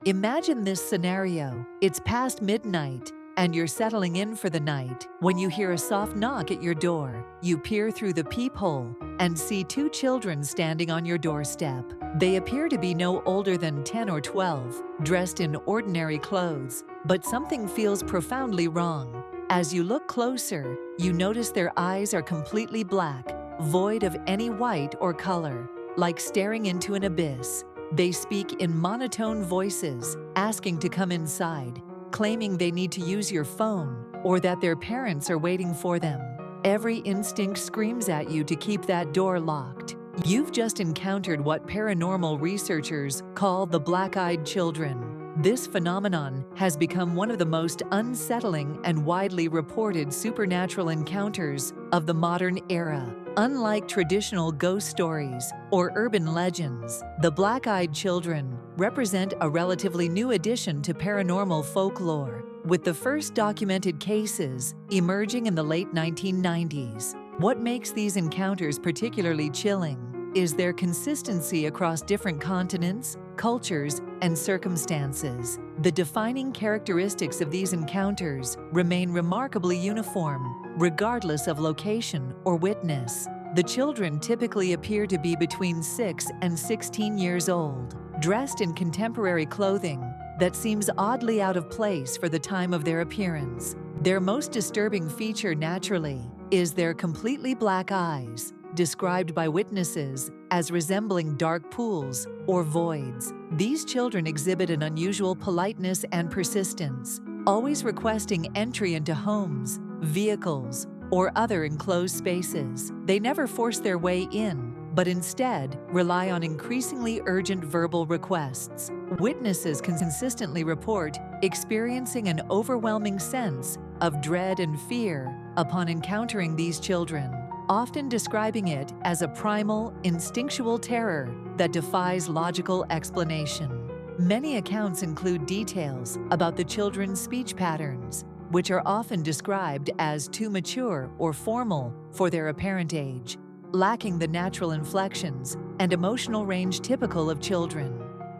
Imagine this scenario. It's past midnight, and you're settling in for the night when you hear a soft knock at your door. You peer through the peephole and see two children standing on your doorstep. They appear to be no older than 10 or 12, dressed in ordinary clothes, but something feels profoundly wrong. As you look closer, you notice their eyes are completely black, void of any white or color, like staring into an abyss. They speak in monotone voices, asking to come inside, claiming they need to use your phone or that their parents are waiting for them. Every instinct screams at you to keep that door locked. You've just encountered what paranormal researchers call the black-eyed children. This phenomenon has become one of the most unsettling and widely reported supernatural encounters of the modern era. Unlike traditional ghost stories or urban legends, the black-eyed children represent a relatively new addition to paranormal folklore, with the first documented cases emerging in the late 1990s. What makes these encounters particularly chilling is their consistency across different continents, cultures, and circumstances. The defining characteristics of these encounters remain remarkably uniform, regardless of location or witness. The children typically appear to be between 6 and 16 years old, dressed in contemporary clothing that seems oddly out of place for the time of their appearance. Their most disturbing feature, naturally, is their completely black eyes, described by witnesses as resembling dark pools or voids. These children exhibit an unusual politeness and persistence, always requesting entry into homes, vehicles, or other enclosed spaces. They never force their way in, but instead rely on increasingly urgent verbal requests. Witnesses can consistently report experiencing an overwhelming sense of dread and fear upon encountering these children, often describing it as a primal, instinctual terror that defies logical explanation. Many accounts include details about the children's speech patterns, which are often described as too mature or formal for their apparent age, lacking the natural inflections and emotional range typical of children.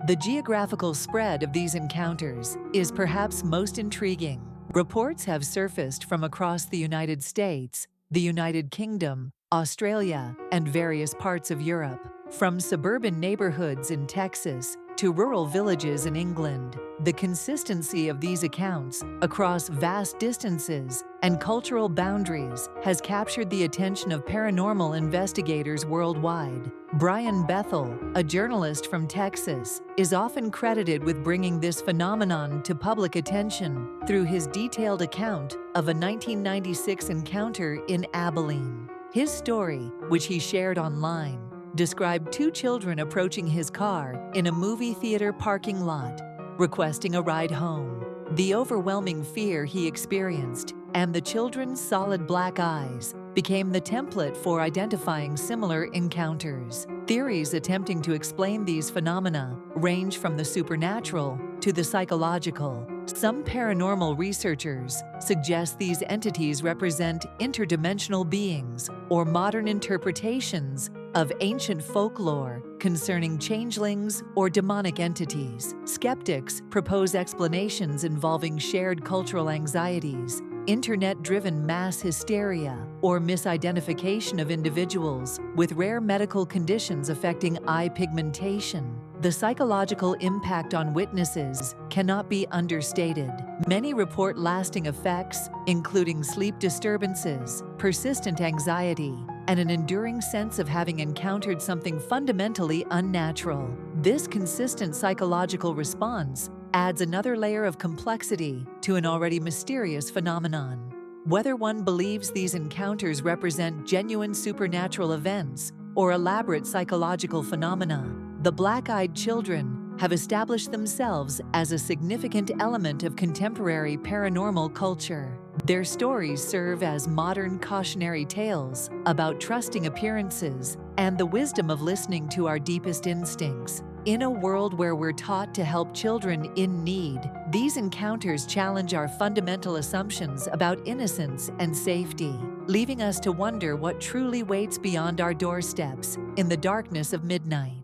The geographical spread of these encounters is perhaps most intriguing. Reports have surfaced from across the United States, the United Kingdom, Australia, and various parts of Europe. From suburban neighborhoods in Texas to rural villages in England, the consistency of these accounts across vast distances and cultural boundaries has captured the attention of paranormal investigators worldwide. Brian Bethel, a journalist from Texas, is often credited with bringing this phenomenon to public attention through his detailed account of a 1996 encounter in Abilene. His story, which he shared online, described two children approaching his car in a movie theater parking lot, requesting a ride home. The overwhelming fear he experienced and the children's solid black eyes became the template for identifying similar encounters. Theories attempting to explain these phenomena range from the supernatural to the psychological. Some paranormal researchers suggest these entities represent interdimensional beings or modern interpretations of ancient folklore concerning changelings or demonic entities. Skeptics propose explanations involving shared cultural anxieties, internet-driven mass hysteria, or misidentification of individuals with rare medical conditions affecting eye pigmentation. The psychological impact on witnesses cannot be understated. Many report lasting effects, including sleep disturbances, persistent anxiety, and an enduring sense of having encountered something fundamentally unnatural. This consistent psychological response adds another layer of complexity to an already mysterious phenomenon. Whether one believes these encounters represent genuine supernatural events or elaborate psychological phenomena, the black-eyed children have established themselves as a significant element of contemporary paranormal culture. Their stories serve as modern cautionary tales about trusting appearances and the wisdom of listening to our deepest instincts. In a world where we're taught to help children in need, these encounters challenge our fundamental assumptions about innocence and safety, leaving us to wonder what truly waits beyond our doorsteps in the darkness of midnight.